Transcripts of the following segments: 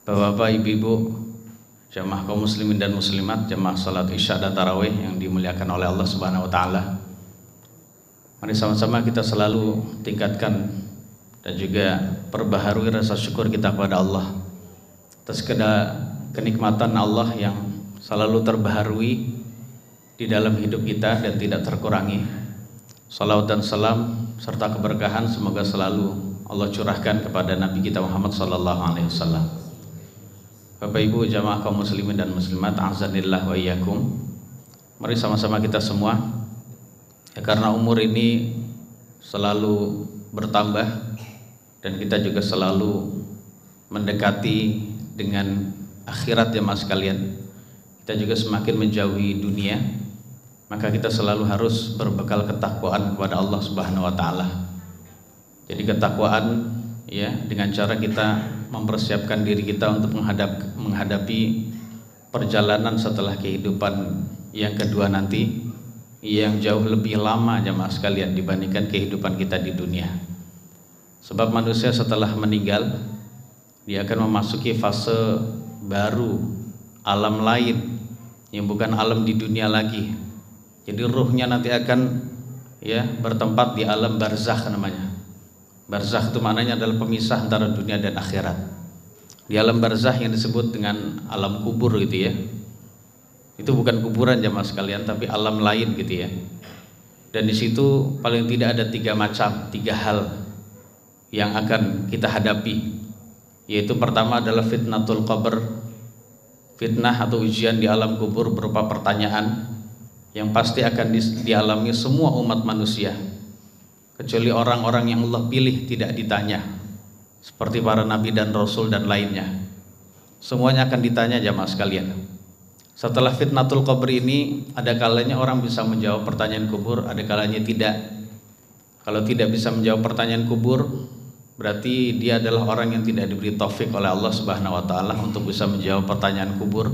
Bapak-bapak, ibu-ibu, jamaah kaum muslimin dan muslimat, jamaah salat isya dan tarawih yang dimuliakan oleh Allah Subhanahu wa taala. Mari sama-sama kita selalu tingkatkan dan juga perbaharui rasa syukur kita kepada Allah atas kenikmatan Allah yang selalu terbaharui di dalam hidup kita dan tidak terkurangi. Salawat dan salam serta keberkahan semoga selalu Allah curahkan kepada Nabi kita Muhammad sallallahu alaihi wasallam. Bapak Ibu jamaah kaum muslimin dan muslimat, azanillah wa iyyakum. Mari sama-sama kita semua, ya, karena umur ini selalu bertambah dan kita juga selalu mendekati dengan akhirat ya mas sekalian. Kita juga semakin menjauhi dunia, maka kita selalu harus berbekal ketakwaan kepada Allah Subhanahu wa taala. Jadi ketakwaan ya dengan cara kita mempersiapkan diri kita untuk menghadapi perjalanan setelah kehidupan yang kedua nanti, yang jauh lebih lama jamaah sekalian dibandingkan kehidupan kita di dunia. Sebab manusia setelah meninggal dia akan memasuki fase baru, alam lain yang bukan alam di dunia lagi. Jadi ruhnya nanti akan ya bertempat di alam barzakh namanya. Barzakh itu maknanya adalah pemisah antara dunia dan akhirat. Di alam barzakh yang disebut dengan alam kubur gitu ya. Itu bukan kuburan jamaah sekalian, tapi alam lain gitu ya. Dan di situ paling tidak ada tiga hal yang akan kita hadapi. Yaitu pertama adalah fitnatul qabr. Fitnah atau ujian di alam kubur berupa pertanyaan yang pasti akan dialami semua umat manusia. Kecuali orang-orang yang Allah pilih tidak ditanya, seperti para nabi dan rasul dan lainnya. Semuanya akan ditanya jamaah sekalian. Setelah fitnatul qabr ini, ada kalanya orang bisa menjawab pertanyaan kubur, ada kalanya tidak. Kalau tidak bisa menjawab pertanyaan kubur, berarti dia adalah orang yang tidak diberi taufik oleh Allah Subhanahu wa taala untuk bisa menjawab pertanyaan kubur.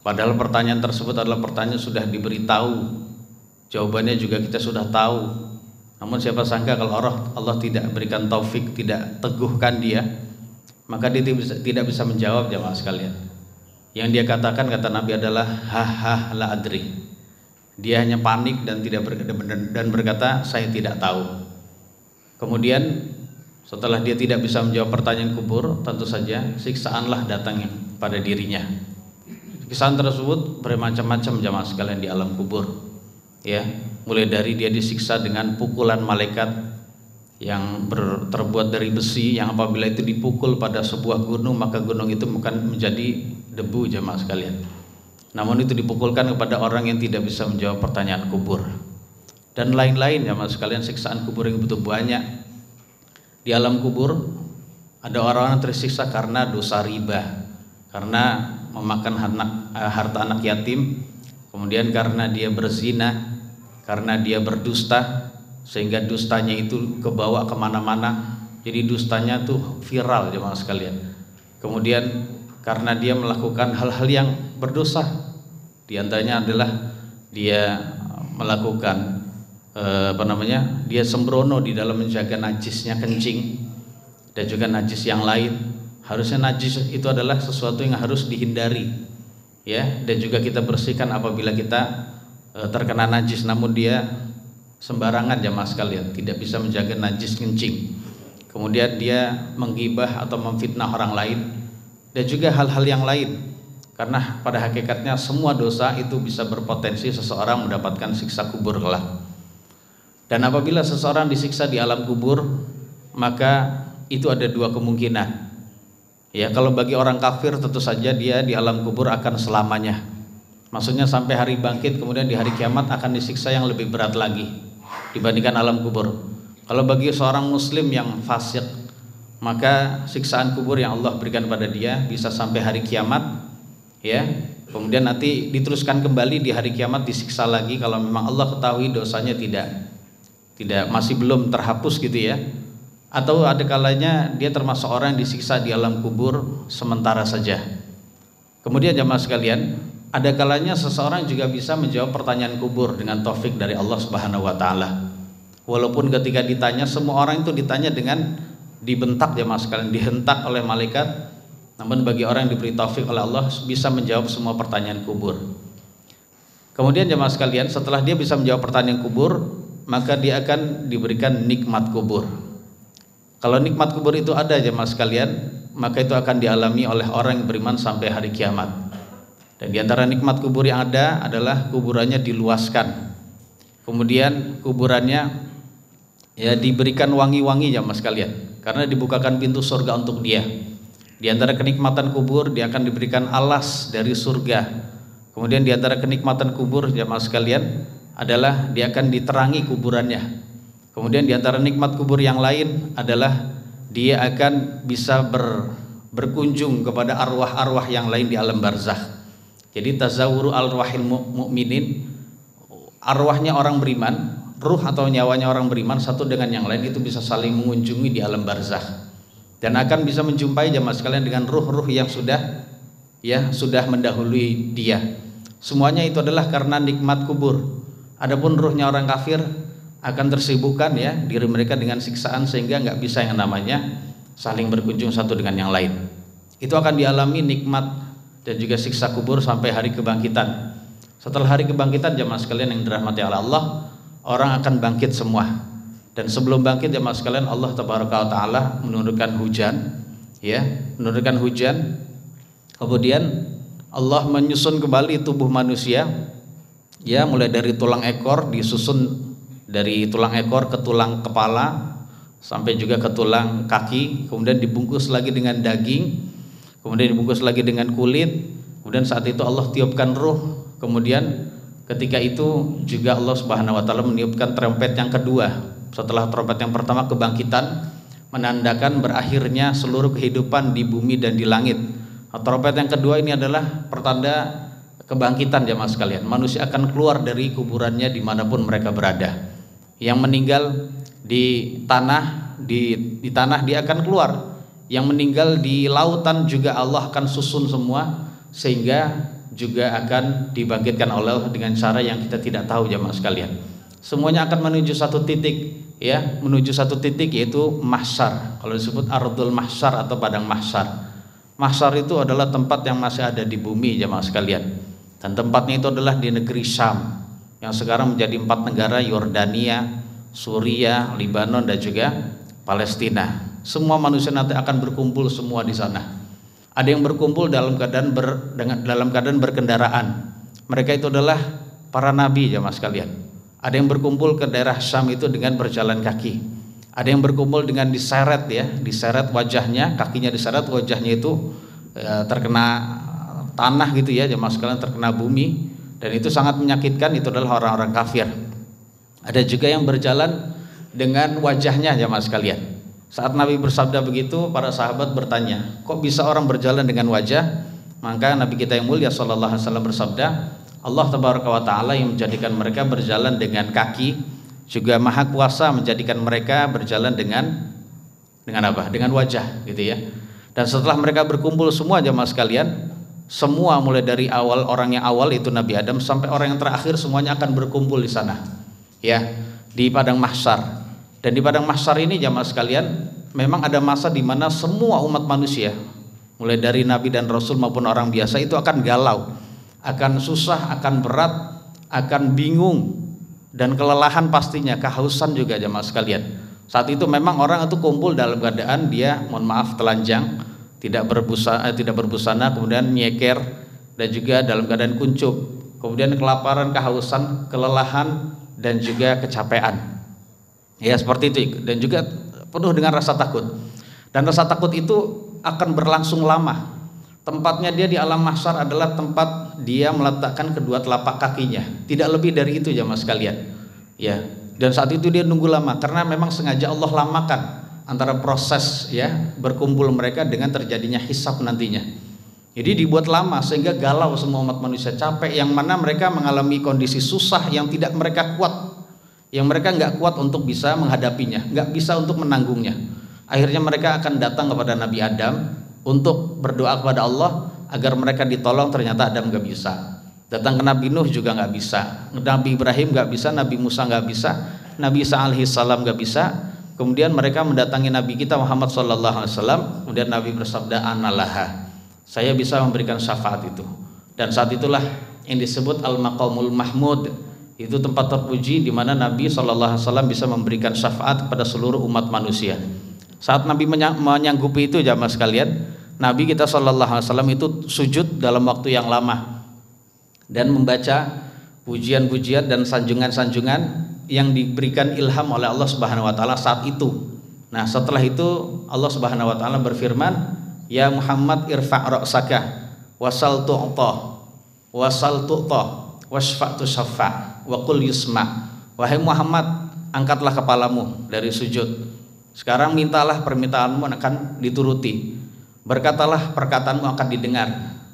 Padahal pertanyaan tersebut adalah pertanyaan sudah diberitahu, jawabannya juga kita sudah tahu. Namun siapa sangka kalau Allah tidak berikan taufik, tidak teguhkan dia, maka dia tidak bisa menjawab jamaah sekalian. Yang dia katakan, kata Nabi, adalah ha la adri. Dia hanya panik dan berkata saya tidak tahu. Kemudian setelah dia tidak bisa menjawab pertanyaan kubur, tentu saja siksaanlah datang pada dirinya. Siksaan tersebut bermacam-macam jamaah sekalian di alam kubur. Ya, mulai dari dia disiksa dengan pukulan malaikat yang terbuat dari besi, yang apabila itu dipukul pada sebuah gunung maka gunung itu bukan menjadi debu jamaah sekalian. Namun itu dipukulkan kepada orang yang tidak bisa menjawab pertanyaan kubur. Dan lain-lain jamaah sekalian, siksaan kubur yang begitu banyak. Di alam kubur ada orang yang tersiksa karena dosa riba, karena memakan harta anak yatim, kemudian karena dia berzina, karena dia berdusta sehingga dustanya itu kebawa kemana-mana, jadi dustanya tuh viral jemaah sekalian. Kemudian karena dia melakukan hal-hal yang berdosa, di antaranya adalah dia melakukan dia sembrono di dalam menjaga najisnya kencing dan juga najis yang lain. Harusnya najis itu adalah sesuatu yang harus dihindari ya, dan juga kita bersihkan apabila kita terkena najis, namun dia sembarangan jamaah sekalian, tidak bisa menjaga najis kencing. Kemudian dia menggibah atau memfitnah orang lain dan juga hal-hal yang lain. Karena pada hakikatnya semua dosa itu bisa berpotensi seseorang mendapatkan siksa kubur kelak. Dan apabila seseorang disiksa di alam kubur, maka itu ada dua kemungkinan. Ya, kalau bagi orang kafir tentu saja dia di alam kubur akan selamanya. Maksudnya sampai hari bangkit, kemudian di hari kiamat akan disiksa yang lebih berat lagi dibandingkan alam kubur. Kalau bagi seorang muslim yang fasik, maka siksaan kubur yang Allah berikan pada dia bisa sampai hari kiamat ya. Kemudian nanti diteruskan kembali di hari kiamat, disiksa lagi kalau memang Allah ketahui dosanya tidak masih belum terhapus gitu ya. Atau ada kalanya dia termasuk orang yang disiksa di alam kubur sementara saja. Kemudian jamaah sekalian, ada kalanya seseorang juga bisa menjawab pertanyaan kubur dengan taufik dari Allah Subhanahu wa taala. Walaupun ketika ditanya, semua orang itu ditanya dengan dibentak jamaah sekalian, dihentak oleh malaikat. Namun bagi orang yang diberi taufik oleh Allah bisa menjawab semua pertanyaan kubur. Kemudian jemaah sekalian, setelah dia bisa menjawab pertanyaan kubur, maka dia akan diberikan nikmat kubur. Kalau nikmat kubur itu ada jemaah sekalian, maka itu akan dialami oleh orang yang beriman sampai hari kiamat. Dan di antara nikmat kubur yang ada adalah kuburannya diluaskan. Kemudian kuburannya ya diberikan wangi-wangi jemaah sekalian, karena dibukakan pintu surga untuk dia. Di antara kenikmatan kubur, dia akan diberikan alas dari surga. Kemudian di antara kenikmatan kubur jemaah sekalian adalah dia akan diterangi kuburannya. Kemudian di antara nikmat kubur yang lain adalah dia akan bisa berkunjung kepada arwah-arwah yang lain di alam barzakh. Jadi tazawuru arwahil mu'minin, arwahnya orang beriman, ruh atau nyawanya orang beriman satu dengan yang lain itu bisa saling mengunjungi di alam barzakh, dan akan bisa menjumpai jemaah sekalian dengan ruh-ruh yang sudah mendahului dia. Semuanya itu adalah karena nikmat kubur. Adapun ruhnya orang kafir akan tersibukkan ya diri mereka dengan siksaan sehingga nggak bisa yang namanya saling berkunjung satu dengan yang lain. Itu akan dialami nikmat dan juga siksa kubur sampai hari kebangkitan. Setelah hari kebangkitan jemaah sekalian yang dirahmati oleh Allah, orang akan bangkit semua. Dan sebelum bangkit jemaah sekalian, Allah tabaraka wa taala menurunkan hujan, ya, menurunkan hujan. Kemudian Allah menyusun kembali tubuh manusia, ya, mulai dari tulang ekor, disusun dari tulang ekor ke tulang kepala sampai juga ke tulang kaki, kemudian dibungkus lagi dengan daging, kemudian dibungkus lagi dengan kulit. Kemudian saat itu Allah tiupkan ruh. Kemudian ketika itu juga Allah Subhanahu wa taala meniupkan trompet yang kedua. Setelah trompet yang pertama kebangkitan, menandakan berakhirnya seluruh kehidupan di bumi dan di langit. Trompet yang kedua ini adalah pertanda kebangkitan jemaah sekalian. Manusia akan keluar dari kuburannya dimanapun mereka berada. Yang meninggal di tanah dia akan keluar. Yang meninggal di lautan juga Allah akan susun semua, sehingga juga akan dibangkitkan oleh Allah dengan cara yang kita tidak tahu jemaah sekalian. Semuanya akan menuju satu titik, ya, menuju satu titik yaitu mahsyar. Kalau disebut ardul mahsyar atau padang mahsyar. Mahsyar itu adalah tempat yang masih ada di bumi jemaah sekalian. Dan tempatnya itu adalah di negeri Syam yang sekarang menjadi 4 negara, Yordania, Suriah, Libanon dan juga Palestina. Semua manusia nanti akan berkumpul semua di sana. Ada yang berkumpul dalam keadaan berkendaraan. Mereka itu adalah para nabi jemaah sekalian. Ada yang berkumpul ke daerah Syam itu dengan berjalan kaki. Ada yang berkumpul dengan diseret, ya, diseret wajahnya, kakinya diseret, wajahnya itu terkena tanah gitu ya jemaah sekalian, terkena bumi, dan itu sangat menyakitkan. Itu adalah orang-orang kafir. Ada juga yang berjalan dengan wajahnya jemaah sekalian. Saat Nabi bersabda begitu, para sahabat bertanya, kok bisa orang berjalan dengan wajah? Maka Nabi kita yang mulia sallallahu alaihi wasallam bersabda, Allah tabaraka wa taala yang menjadikan mereka berjalan dengan kaki, juga Maha Kuasa menjadikan mereka berjalan dengan apa? Dengan wajah, gitu ya. Dan setelah mereka berkumpul semua jemaah sekalian, semua mulai dari awal, orang yang awal itu Nabi Adam sampai orang yang terakhir semuanya akan berkumpul di sana, ya, di padang mahsyar. Dan di padang mahsyar ini jamaah sekalian, memang ada masa di mana semua umat manusia, mulai dari nabi dan rasul maupun orang biasa, itu akan galau, akan susah, akan berat, akan bingung dan kelelahan pastinya, kehausan juga jamaah sekalian. Saat itu memang orang itu kumpul dalam keadaan dia, mohon maaf, telanjang, tidak berbusana, kemudian nyeker dan juga dalam keadaan kuncup. Kemudian kelaparan, kehausan, kelelahan dan juga kecapean. Ya seperti itu, dan juga penuh dengan rasa takut. Dan rasa takut itu akan berlangsung lama. Tempatnya dia di alam mahsyar adalah tempat dia meletakkan kedua telapak kakinya. Tidak lebih dari itu jamaah sekalian. Ya, dan saat itu dia nunggu lama karena memang sengaja Allah lamakan antara proses, ya, berkumpul mereka dengan terjadinya hisab nantinya. Jadi dibuat lama sehingga galau semua umat manusia, capek, yang mana mereka mengalami kondisi susah yang tidak mereka kuat. Yang mereka nggak kuat untuk bisa menghadapinya, nggak bisa untuk menanggungnya. Akhirnya mereka akan datang kepada Nabi Adam untuk berdoa kepada Allah agar mereka ditolong. Ternyata Adam nggak bisa. Datang ke Nabi Nuh juga nggak bisa. Nabi Ibrahim nggak bisa, Nabi Musa nggak bisa, Nabi Isa alaihissalam nggak bisa. Kemudian mereka mendatangi Nabi kita Muhammad sallallahu alaihi wasallam. Kemudian Nabi bersabda, "Analaha." saya bisa memberikan syafaat itu. Dan saat itulah yang disebut al-maqamul mahmud, itu tempat terpuji di mana Nabi SAW bisa memberikan syafaat kepada seluruh umat manusia. Saat Nabi menyanggupi itu, jamaah sekalian, Nabi kita SAW itu sujud dalam waktu yang lama dan membaca pujian-pujian dan sanjungan-sanjungan yang diberikan ilham oleh Allah Subhanahu wa taala saat itu. Nah, setelah itu Allah Subhanahu wa taala berfirman, "Ya Muhammad irfa' ra'saka wasal tu'ta wasal tu'ta wasfa' tusaffa wa qul yusma." Wahai Muhammad, angkatlah kepalamu dari sujud. Sekarang mintalah, permintaanmu akan dituruti. Berkatalah, perkataanmu akan didengar.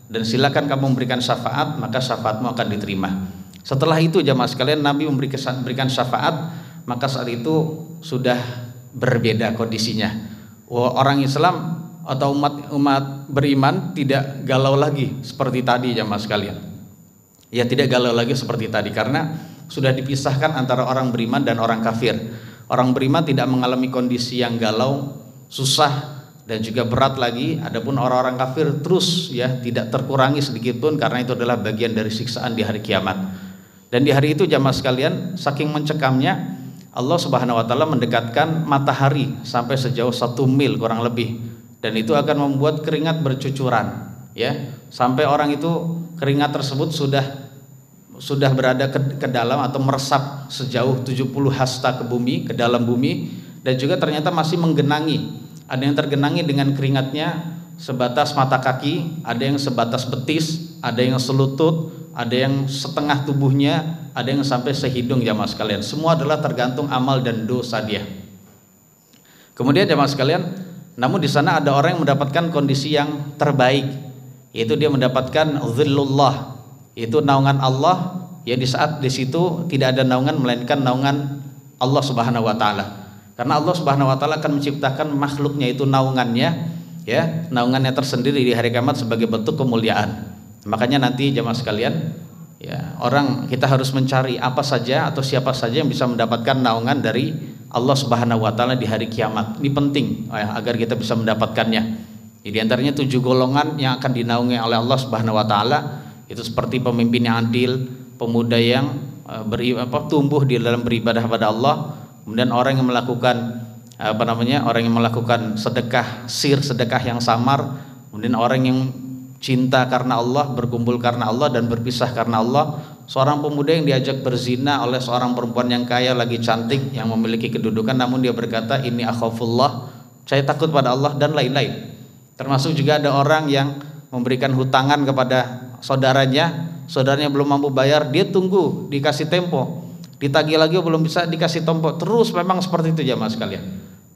Dan silakan kamu memberikan syafaat, maka syafaatmu akan diterima. Setelah itu jamaah sekalian, Nabi memberikan syafaat, maka saat itu sudah berbeda kondisinya. Orang Islam atau umat beriman tidak galau lagi seperti tadi jamaah sekalian. Ya, tidak galau lagi seperti tadi karena sudah dipisahkan antara orang beriman dan orang kafir. Orang beriman tidak mengalami kondisi yang galau, susah dan juga berat lagi. Adapun orang-orang kafir terus ya tidak terkurangi sedikit pun, karena itu adalah bagian dari siksaan di hari kiamat. Dan di hari itu jamaah sekalian, saking mencekamnya, Allah Subhanahu wa taala mendekatkan matahari sampai sejauh 1 mil kurang lebih, dan itu akan membuat keringat bercucuran ya, sampai orang itu keringat tersebut sudah berada ke dalam atau meresap sejauh 70 hasta ke bumi, ke dalam bumi, dan juga ternyata masih menggenangi. Ada yang tergenangi dengan keringatnya sebatas mata kaki, ada yang sebatas betis, ada yang selutut, ada yang setengah tubuhnya, ada yang sampai sehidung jamaah sekalian. Semua adalah tergantung amal dan dosa dia. Kemudian jamaah sekalian, namun di sana ada orang yang mendapatkan kondisi yang terbaik, yaitu dia mendapatkan zillullah, itu naungan Allah. Ya, di saat di situ tidak ada naungan melainkan naungan Allah Subhanahu wa taala. Karena Allah Subhanahu wa taala akan menciptakan makhluknya itu naungannya, ya, naungannya tersendiri di hari kiamat sebagai bentuk kemuliaan. Makanya nanti jamaah sekalian, ya, kita harus mencari apa saja atau siapa saja yang bisa mendapatkan naungan dari Allah Subhanahu wa taala di hari kiamat. Ini penting ya, agar kita bisa mendapatkannya. Di antaranya 7 golongan yang akan dinaungi oleh Allah Subhanahu wa taala, itu seperti pemimpin yang adil, pemuda yang tumbuh di dalam beribadah pada Allah, kemudian orang yang melakukan orang yang melakukan sedekah sedekah yang samar, kemudian orang yang cinta karena Allah, berkumpul karena Allah dan berpisah karena Allah, seorang pemuda yang diajak berzina oleh seorang perempuan yang kaya lagi cantik yang memiliki kedudukan, namun dia berkata ini akhafullah, saya takut pada Allah, dan lain-lain. Termasuk juga ada orang yang memberikan hutangan kepada saudaranya belum mampu bayar, dia tunggu dikasih tempo, ditagih lagi belum bisa, dikasih tempo terus. Memang seperti itu jamaah sekalian.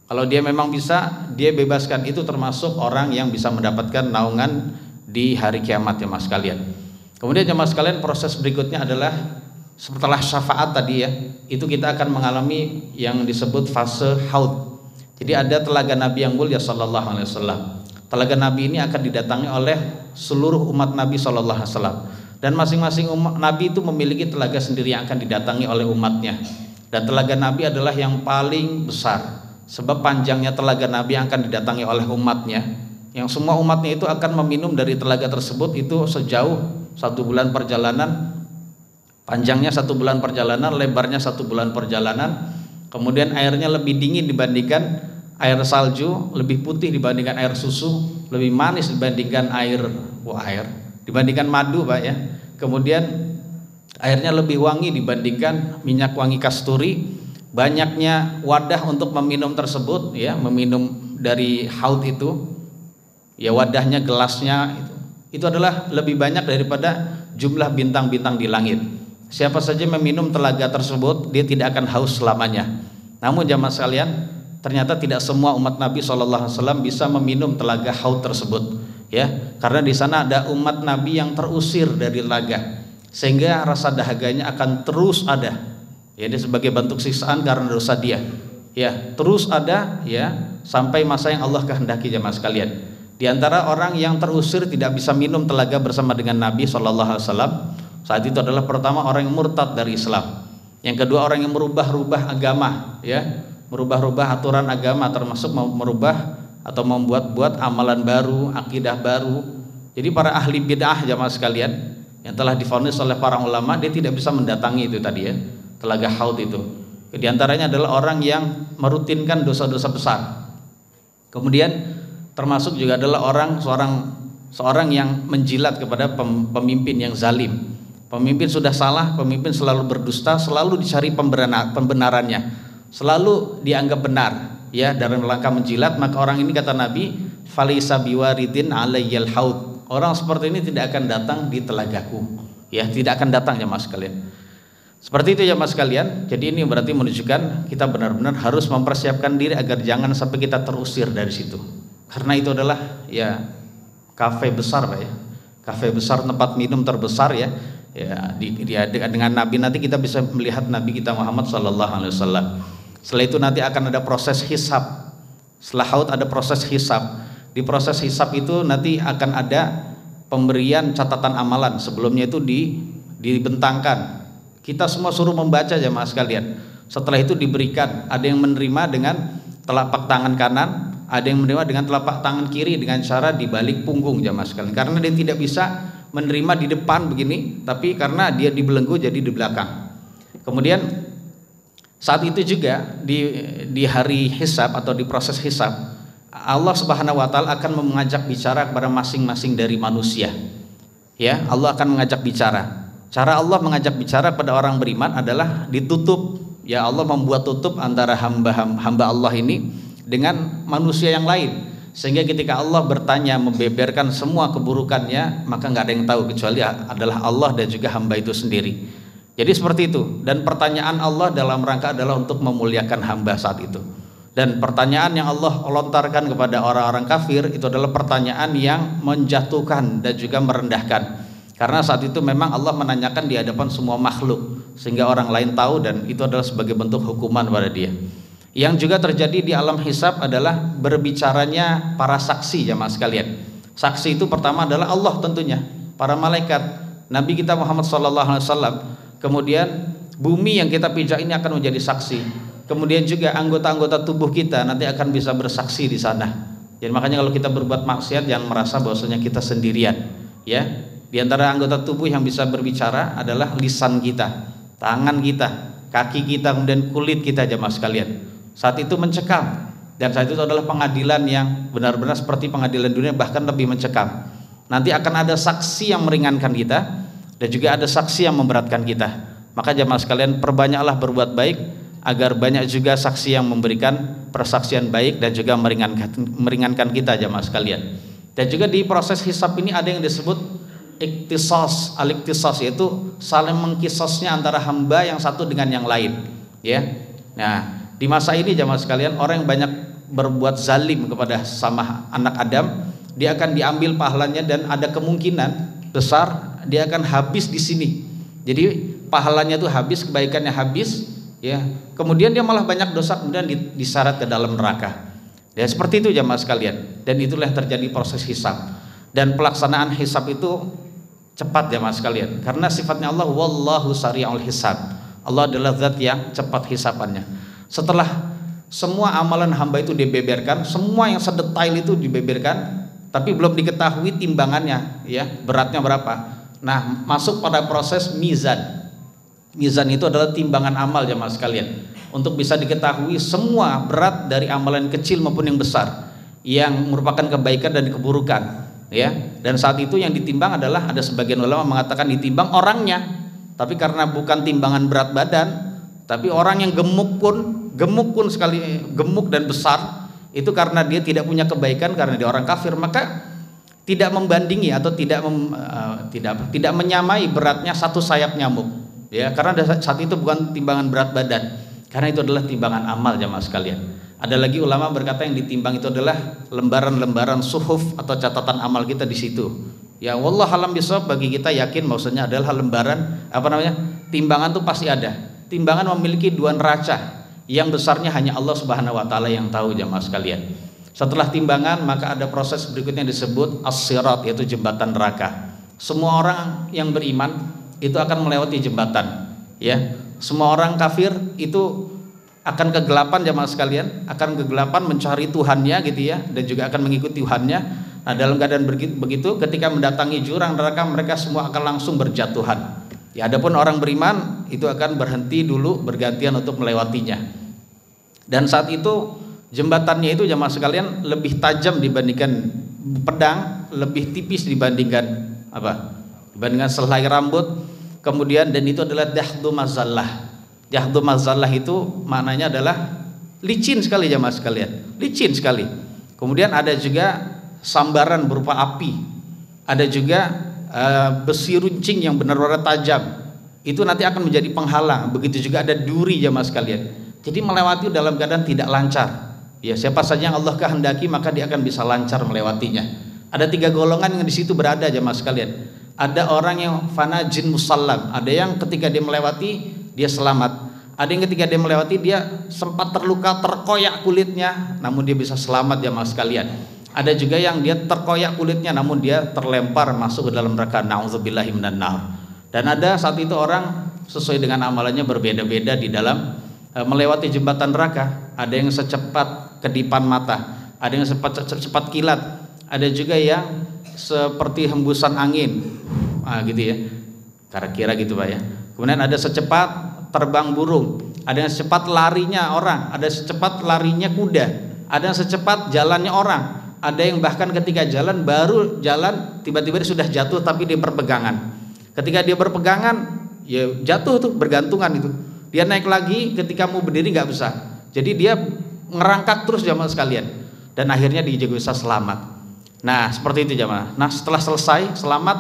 Kalau dia memang bisa, dia bebaskan. Itu termasuk orang yang bisa mendapatkan naungan di hari kiamat jamaah sekalian. Kemudian jamaah sekalian, proses berikutnya adalah setelah syafaat tadi ya, itu kita akan mengalami yang disebut fase haud. Jadi ada telaga Nabi yang mulia sallallahu alaihi wasallam. Telaga Nabi ini akan didatangi oleh seluruh umat Nabi sallallahu alaihi wasallam. Dan masing-masing umat Nabi itu memiliki telaga sendiri yang akan didatangi oleh umatnya. Dan telaga Nabi adalah yang paling besar, sebab panjangnya telaga Nabi yang akan didatangi oleh umatnya, yang semua umatnya itu akan meminum dari telaga tersebut, itu sejauh 1 bulan perjalanan. Panjangnya 1 bulan perjalanan, lebarnya 1 bulan perjalanan. Kemudian airnya lebih dingin dibandingkan air salju, lebih putih dibandingkan air susu, lebih manis dibandingkan dibandingkan madu Pak ya. Kemudian airnya lebih wangi dibandingkan minyak wangi kasturi. Banyaknya wadah untuk meminum tersebut ya, meminum dari haud itu ya, wadahnya, gelasnya itu adalah lebih banyak daripada jumlah bintang-bintang di langit. Siapa saja meminum telaga tersebut, dia tidak akan haus selamanya. Namun jamaah sekalian, ternyata tidak semua umat Nabi SAW bisa meminum telaga haud tersebut ya, karena di sana ada umat Nabi yang terusir dari telaga, sehingga rasa dahaganya akan terus ada ya, ini sebagai bentuk siksaan karena dosa dia ya, terus ada ya sampai masa yang Allah kehendaki jamaah sekalian. Di antara orang yang terusir tidak bisa minum telaga bersama dengan Nabi SAW saat itu adalah pertama orang yang murtad dari Islam, yang kedua orang yang merubah-rubah agama ya, merubah-rubah aturan agama, termasuk merubah atau membuat-buat amalan baru, akidah baru Jadi para ahli bid'ah jamaah sekalian yang telah divonis oleh para ulama, dia tidak bisa mendatangi itu tadi ya, telaga Haud itu. Di antaranya adalah orang yang merutinkan dosa-dosa besar. Kemudian termasuk juga adalah seorang yang menjilat kepada pemimpin yang zalim. Pemimpin sudah salah, pemimpin selalu berdusta, selalu dicari pembenarannya, selalu dianggap benar ya, dalam rangka menjilat. Maka orang ini kata Nabi, falisa biwaridin alayyal haud, orang seperti ini tidak akan datang di telagaku ya, tidak akan datang ya mas sekalian. Seperti itu ya mas sekalian. Jadi ini berarti menunjukkan kita benar-benar harus mempersiapkan diri agar jangan sampai kita terusir dari situ, karena itu adalah ya kafe besar Pak ya, kafe besar, tempat minum terbesar ya, dengan Nabi. Nanti kita bisa melihat Nabi kita Muhammad SAW. Setelah itu nanti akan ada proses hisab. Setelah Haud ada proses hisab. Di proses hisab itu nanti akan ada pemberian catatan amalan. Sebelumnya itu dibentangkan. Kita semua suruh membaca jamaah sekalian. Setelah itu diberikan, ada yang menerima dengan telapak tangan kanan, ada yang menerima dengan telapak tangan kiri dengan cara dibalik punggung jamaah sekalian. Karena dia tidak bisa menerima di depan begini, tapi karena dia dibelenggu jadi di belakang. Kemudian saat itu juga di hari hisab atau di proses hisab, Allah Subhanahu wa taala akan mengajak bicara kepada masing-masing dari manusia. Ya, Allah akan mengajak bicara. Cara Allah mengajak bicara pada orang beriman adalah ditutup. Ya, Allah membuat tutup antara hamba Allah ini dengan manusia yang lain, sehingga ketika Allah bertanya, membeberkan semua keburukannya, maka nggak ada yang tahu kecuali adalah Allah dan juga hamba itu sendiri. Jadi seperti itu. Dan pertanyaan Allah dalam rangka adalah untuk memuliakan hamba saat itu. Dan pertanyaan yang Allah lontarkan kepada orang-orang kafir itu adalah pertanyaan yang menjatuhkan dan juga merendahkan. Karena saat itu memang Allah menanyakan di hadapan semua makhluk, sehingga orang lain tahu, dan itu adalah sebagai bentuk hukuman pada dia. Yang juga terjadi di alam hisab adalah berbicaranya para saksi jamaah sekalian. Saksi itu pertama adalah Allah tentunya, para malaikat, Nabi kita Muhammad SAW. Kemudian bumi yang kita pijak ini akan menjadi saksi. Kemudian juga anggota-anggota tubuh kita nanti akan bisa bersaksi di sana. Jadi makanya kalau kita berbuat maksiat jangan merasa bahwasanya kita sendirian ya. Di antara anggota tubuh yang bisa berbicara adalah lisan kita, tangan kita, kaki kita, kemudian kulit kita jamaah sekalian. Saat itu mencekam, dan saat itu adalah pengadilan yang benar-benar seperti pengadilan dunia, bahkan lebih mencekam. Nanti akan ada saksi yang meringankan kita dan juga ada saksi yang memberatkan kita. Maka jamaah sekalian, perbanyaklah berbuat baik agar banyak juga saksi yang memberikan persaksian baik dan juga meringankan kita jamaah sekalian. Dan juga di proses hisab ini ada yang disebut iktisas, al-iktisas, yaitu saling mengkisasnya antara hamba yang satu dengan yang lain ya. Nah, di masa ini jamaah sekalian, orang yang banyak berbuat zalim kepada sama anak Adam, dia akan diambil pahalanya dan ada kemungkinan besar dia akan habis di sini. Jadi pahalanya itu habis, kebaikannya habis ya. Kemudian dia malah banyak dosa, kemudian diseret ke dalam neraka. Ya seperti itu jamaah sekalian. Dan itulah yang terjadi proses hisab. Dan pelaksanaan hisab itu cepat jamaah sekalian, karena sifatnya Allah wallahu sari'ul hisab. Allah adalah zat yang cepat hisabannya. Setelah semua amalan hamba itu dibeberkan, semua yang sedetail itu dibeberkan, tapi belum diketahui timbangannya ya, beratnya berapa. Nah, masuk pada proses mizan. Mizan itu adalah timbangan amal jamaah sekalian, untuk bisa diketahui semua berat dari amalan kecil maupun yang besar, yang merupakan kebaikan dan keburukan ya. Dan saat itu yang ditimbang adalah, ada sebagian ulama mengatakan ditimbang orangnya, tapi karena bukan timbangan berat badan, tapi orang yang gemuk pun sekali gemuk dan besar itu karena dia tidak punya kebaikan, karena dia orang kafir, maka tidak membandingi atau tidak menyamai beratnya satu sayap nyamuk ya, karena saat itu bukan timbangan berat badan, karena itu adalah timbangan amal jamaah sekalian. Ada lagi ulama berkata yang ditimbang itu adalah lembaran-lembaran suhuf atau catatan amal kita di situ. Ya wallah alam bisawab, bagi kita yakin maksudnya adalah lembaran timbangan itu pasti ada. Timbangan memiliki dua neraca, yang besarnya hanya Allah Subhanahu wa taala yang tahu jamaah sekalian. Setelah timbangan maka ada proses berikutnya disebut as-sirat, yaitu jembatan neraka. Semua orang yang beriman itu akan melewati jembatan ya. Semua orang kafir itu akan kegelapan jamaah sekalian, akan kegelapan mencari Tuhannya gitu ya, dan juga akan mengikuti Tuhannya. Nah, dalam keadaan begitu ketika mendatangi jurang neraka mereka semua akan langsung berjatuhan. Ya, adapun orang beriman itu akan berhenti dulu bergantian untuk melewatinya. Dan saat itu jembatannya itu jamaah sekalian lebih tajam dibandingkan pedang, lebih tipis dibandingkan apa? Dibandingkan selai rambut. Kemudian dan itu adalah dahdu mazallah. Dahdu mazallah itu maknanya adalah licin sekali jamaah sekalian, licin sekali. Kemudian ada juga sambaran berupa api, ada juga besi runcing yang benar-benar tajam, itu nanti akan menjadi penghalang. Begitu juga ada duri jamaah sekalian. Jadi melewati dalam keadaan tidak lancar. Ya, siapa saja yang Allah kehendaki maka dia akan bisa lancar melewatinya. Ada 3 golongan yang di situ berada jamaah sekalian. Ada orang yang fanajin musallam, ada yang ketika dia melewati dia selamat. Ada yang ketika dia melewati dia sempat terluka, terkoyak kulitnya, namun dia bisa selamat jamaah sekalian. Ada juga yang dia terkoyak kulitnya namun dia terlempar masuk ke dalam neraka, na'udzubillahi minan nar. Dan ada saat itu orang sesuai dengan amalannya berbeda-beda di dalam melewati jembatan neraka. Ada yang secepat kedipan mata, ada yang cepat kilat, ada juga yang seperti hembusan angin, gitu ya, kira-kira gitu Pak ya. Kemudian ada secepat terbang burung, ada yang secepat larinya orang, ada secepat larinya kuda, ada yang secepat jalannya orang. Ada yang bahkan ketika jalan baru jalan tiba-tiba dia sudah jatuh tapi dia berpegangan. Ketika dia berpegangan ya jatuh tuh, bergantungan itu. Dia naik lagi ketika mau berdiri nggak bisa. Jadi dia ngerangkak terus jamaah sekalian. Dan akhirnya dia juga bisa selamat. Nah seperti itu jamaah. Nah setelah selesai selamat,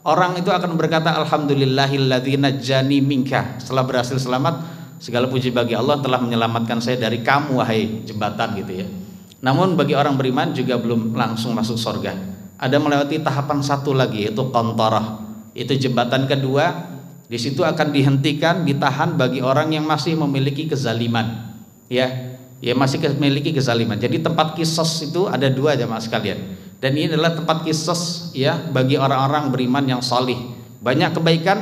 orang itu akan berkata alhamdulillahilladzi najjani minka. Setelah berhasil selamat, segala puji bagi Allah telah menyelamatkan saya dari kamu wahai jembatan gitu ya. Namun bagi orang beriman juga belum langsung masuk surga. Ada melewati tahapan satu lagi yaitu qantarah. Itu jembatan kedua. Di situ akan dihentikan, ditahan bagi orang yang masih memiliki kezaliman. Ya masih memiliki kezaliman. Jadi tempat kisos itu ada 2 jamaah sekalian. Dan ini adalah tempat kisos ya bagi orang-orang beriman yang salih. Banyak kebaikan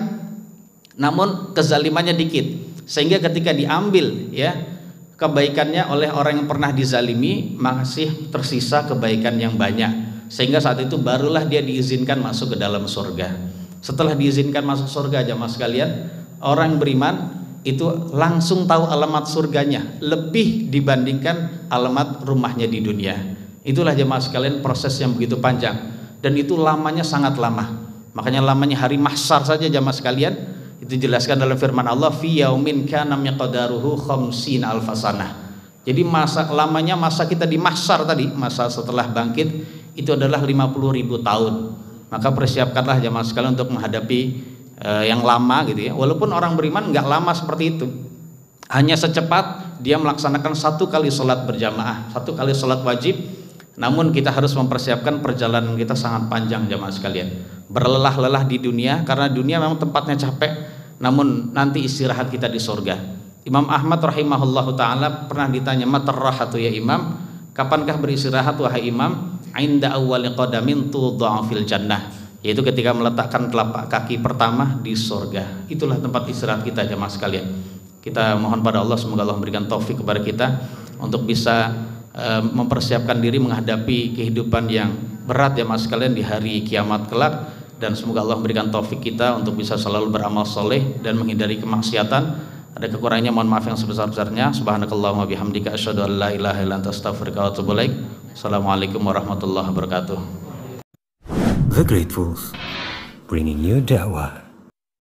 namun kezalimannya dikit. Sehingga ketika diambil ya kebaikannya oleh orang yang pernah dizalimi masih tersisa kebaikan yang banyak, sehingga saat itu barulah dia diizinkan masuk ke dalam surga. Setelah diizinkan masuk surga jamaah sekalian, orang beriman itu langsung tahu alamat surganya lebih dibandingkan alamat rumahnya di dunia. Itulah jamaah sekalian proses yang begitu panjang dan itu lamanya sangat lama. Makanya lamanya hari mahsyar saja jamaah sekalian itu jelaskan dalam firman Allah fi yaumin kana miqdaruhu khamsina alfasanah. Jadi lamanya masa kita di mahsyar tadi, masa setelah bangkit itu adalah 50.000 tahun. Maka persiapkanlah jamaah sekalian untuk menghadapi yang lama gitu ya. Walaupun orang beriman enggak lama seperti itu. Hanya secepat dia melaksanakan 1 kali sholat berjamaah, 1 kali sholat wajib. Namun kita harus mempersiapkan perjalanan kita sangat panjang jamaah sekalian. Berlelah-lelah di dunia karena dunia memang tempatnya capek, namun nanti istirahat kita di surga. Imam Ahmad rahimahullahu taala pernah ditanya, "Matarrahatu ya Imam?" Kapankah beristirahat wahai Imam? "Inda awwali qadamin tudha'u fil jannah." Yaitu ketika meletakkan telapak kaki pertama di surga. Itulah tempat istirahat kita jamaah sekalian. Kita mohon pada Allah semoga Allah memberikan taufik kepada kita untuk bisa mempersiapkan diri menghadapi kehidupan yang berat jamaah sekalian di hari kiamat kelak, dan semoga Allah memberikan taufik kita untuk bisa selalu beramal soleh dan menghindari kemaksiatan. Ada kekurangannya mohon maaf yang sebesar-besarnya. Subhanakallahumma bihamdika asyhadu an la ilaha illa anta astaghfiruka wa atubu ilaik. Assalamualaikum warahmatullahi wabarakatuh. The Gratefuls, bringing you da'wah.